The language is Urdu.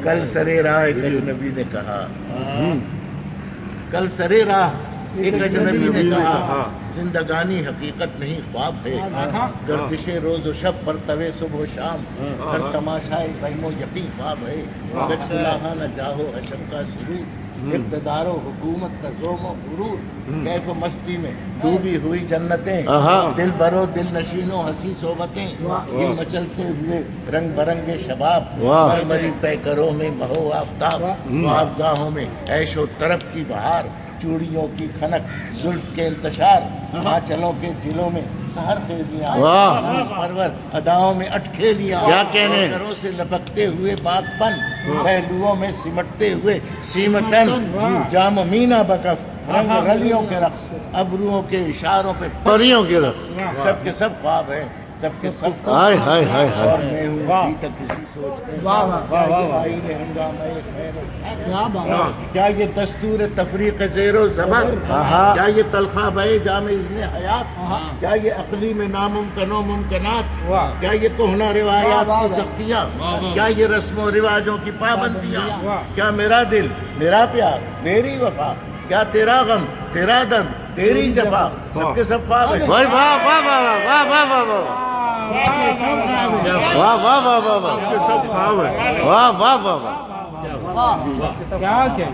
کل سرے راہ ایک اجنبی نے کہا، کل سرے راہ ایک اجنبی نے کہا، زندگانی حقیقت نہیں خواب ہے، گردش روز و شب پر طوے صبح و شام، ہر تماشائے فہم و یقین خواب ہے، گج کلاہا نہ جاہو حشم کا سرور، اقتدار و حکومت کا زوم و غرور، کیف و مستی میں ڈوبی ہوئی جنتیں، دل برو دل نشینوں ہنسی صحبتیں، یہ مچلتے ہوئے رنگ برنگے شباب، مرمری پیکروں میں مہو آفتاب، خوابگاہوں میں عیش و طرب کی بہار، چوڑیوں کی کھنک زلف کے انتشار، آنچلوں کے جلوں میں سحر خیزیاں، پرور اداؤں میں اٹکھیلیاں، گھروں سے لپکتے ہوئے باغ پن، پہلوؤں میں سمٹتے ہوئے سیمتن، جام مینا بکف رنگ رلیوں کے رقص، ابروؤں کے اشاروں پہ پریوں کے رقص، سب کے سب خواب ہیں، سب کے سب اور میں ہوں ابھی تک کسی سوچ میں، کیا یہ دستور تفریق زیر و زبر، کیا یہ تلخہ بے جام اذن حیات، کیا یہ عقلی میں ناممکن و ممکنات، کیا یہ کہنہ روایات کی سختیاں، کیا یہ رسم و رواجوں کی پابندیاں، کیا میرا دل میرا پیار میری وفا، کیا تیرا غم تیرا درد تیری جفا، سب کے سب خواب ہیں۔ واہ واہ واہ واہ واہ واہ واہ واہ واہ واہ واہ واہ واہ واہ واہ واہ واہ واہ کیا